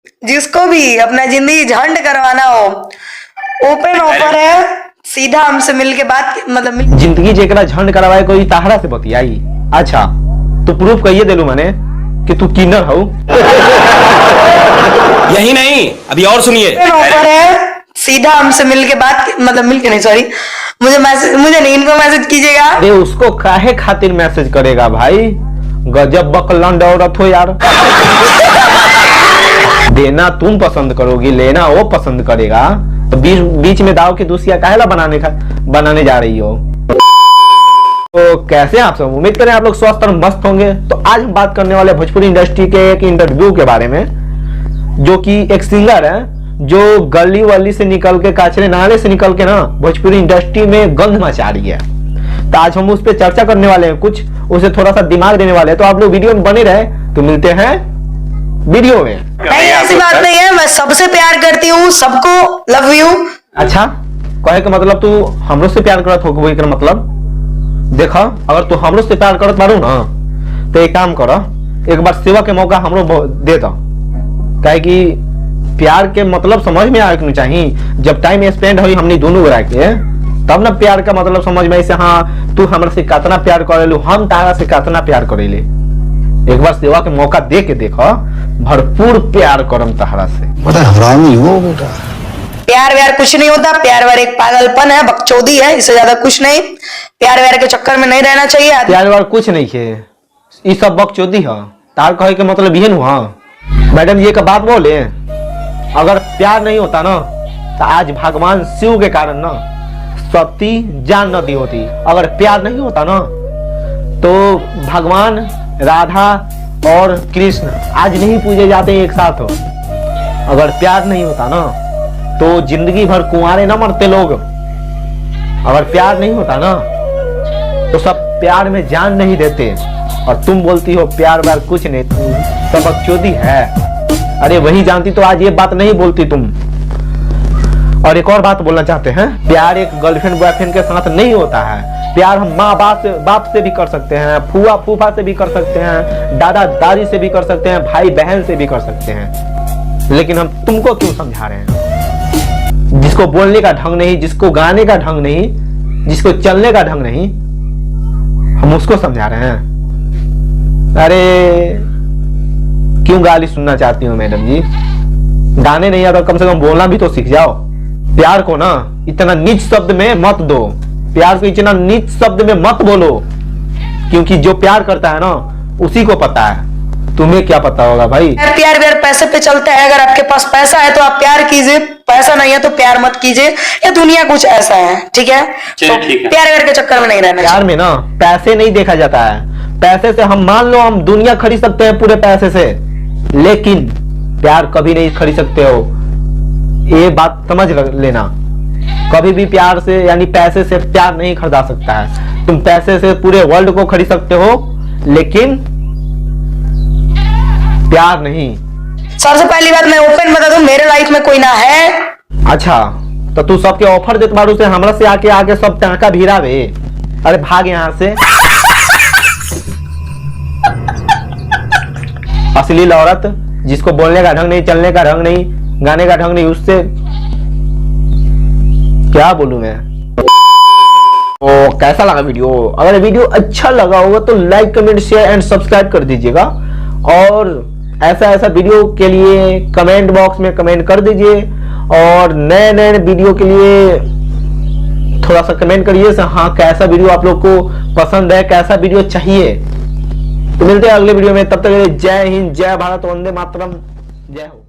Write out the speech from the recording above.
जिसको भी अपना जिंदगी झंड करवाना हो, ओपन ऑफर है, सीधा हमसे मिल के बात मतलब जिंदगी जेकरा झंड करवाए कोई ताहरा से बतियाई। अच्छा तो प्रूफ कहिए देलू मैंने कि तू किन्नर हो। यही नहीं अभी और सुनिए। ओपन ऑफर है, सीधा हमसे मिल के बात मतलब मिल के नहीं सॉरी मुझे नहीं इनको मैसेज कीजिएगा। अरे उसको काहे खातिर मैसेज करेगा भाई, गजब बकलंड औरत हो यार। देना तुम पसंद करोगी, लेना वो पसंद करेगा, तो बीच में दाव की दूसरिया काहेला बनाने जा रही हो। तो कैसे आप सब, उम्मीद करें आप लोग स्वस्थ और मस्त होंगे। तो आज हम बात करने वाले भोजपुरी इंडस्ट्री के एक इंटरव्यू के बारे में, जो कि एक सिंगर है जो गली वली से निकल के, काचरे नाले से निकल के ना भोजपुरी इंडस्ट्री में गंध मचा रही है। तो आज हम उस पर चर्चा करने वाले हैं, कुछ उसे थोड़ा सा दिमाग देने वाले हैं। तो आप लोग वीडियो में बने रहे, तो मिलते हैं वीडियो में। नहीं ऐसी बात नहीं है, मैं सबसे प्यार करती हूँ, सबको लव यू। अच्छा कहे का मतलब तू हमरो से प्यार करत हो, वही मतलब देखा, अगर तू हमरो से प्यार करत बारू ना तो एक काम करो, एक बार सेवा के मौका हमरो दे दो। काहे कि प्यार के मतलब समझ में आए के चाहिए, जब टाइम स्पेंड हुई हमने दोनों गोरा के, तब ना प्यार का मतलब समझ में ऐसे। हाँ तू हमरा से कितना प्यार करेलू, हम तारा से कितना प्यार करेले। एक बार सेवा के मौका दे के देखो, भरपूर प्यार करम तारा से। बड़ा हरामी हो बेटा। प्यार व्यार कुछ नहीं होता, प्यार व्यार एक पागलपन है, बकचोदी है, इससे ज्यादा कुछ नहीं। प्यार व्यार के चक्कर में नहीं रहना चाहिए। प्यार व्यार कुछ नहीं है, ये सब बकचोदी है। तार कहे के मतलब ये हुआ मैडम जी का बात बोले, अगर प्यार नहीं होता ना तो आज भगवान शिव के कारण ना सती जान न दी होती। अगर प्यार नहीं होता ना तो भगवान राधा और कृष्ण आज नहीं पूजे जाते एक साथ हो। अगर प्यार नहीं होता ना तो जिंदगी भर कुंवारे ना मरते लोग। अगर प्यार नहीं होता ना तो सब प्यार में जान नहीं देते। और तुम बोलती हो प्यार व्यार कुछ नहीं, सब बकचोदी है। अरे वही जानती तो आज ये बात नहीं बोलती तुम। और एक और बात बोलना चाहते हैं, प्यार एक गर्लफ्रेंड बॉयफ्रेंड के साथ नहीं होता है। प्यार हम माँ बाप से भी कर सकते हैं, फूआ फूफा से भी कर सकते हैं, दादा दादी से भी कर सकते हैं, भाई बहन से भी कर सकते हैं। लेकिन हम तुमको क्यों समझा रहे हैं? जिसको बोलने का ढंग नहीं, जिसको गाने का ढंग नहीं, जिसको चलने का ढंग नहीं, हम उसको समझा रहे हैं। अरे क्यों गाली सुनना चाहती हूँ मैडम जी? गाने नहीं आता, कम से कम बोलना भी तो सीख जाओ। प्यार को ना इतना नीच शब्द में मत दो, प्यार को इतना नीच शब्द में मत बोलो, क्योंकि जो प्यार करता है ना उसी को पता है। तुम्हें क्या पता होगा भाई? प्यार व्यार पैसे पे चलता है। अगर आपके पास पैसा है तो आप प्यार कीजिए, पैसा नहीं है तो प्यार मत कीजिए। ये दुनिया कुछ ऐसा है, ठीक है? तो प्यार व्यार के चक्कर में नहीं रहना। प्यार में ना पैसे नहीं देखा जाता है। पैसे से हम मान लो हम दुनिया खरीद सकते हैं पूरे पैसे से, लेकिन प्यार कभी नहीं खरीद सकते हो। ये बात समझ लेना, कभी भी प्यार से यानी पैसे से प्यार नहीं खरीदा सकता है। तुम पैसे से पूरे वर्ल्ड को खरीद सकते हो, लेकिन प्यार नहीं। सबसे पहली बात मैं ओपन बता दूं, मेरे लाइफ में कोई ना है। अच्छा तो तू सबके ऑफर देत बारू से हमरा से आके सब टाका भिरावे। अरे भाग यहाँ से अश्लील औरत, जिसको बोलने का ढंग नहीं, चलने का ढंग नहीं, गाने का ढंग नहीं, उससे क्या बोलूं मैं। तो कैसा लगा वीडियो? अगर वीडियो अच्छा लगा होगा तो like comment share and subscribe कर दीजिएगा। और ऐसा वीडियो के लिए कमेंट बॉक्स में कमेंट कर दीजिए। और नए वीडियो के लिए थोड़ा सा कमेंट करिए, हाँ कैसा वीडियो आप लोग को पसंद है, कैसा वीडियो चाहिए। तो मिलते हैं अगले वीडियो में, तब तक जय हिंद, जय भारत, वंदे मातरम, जय हो।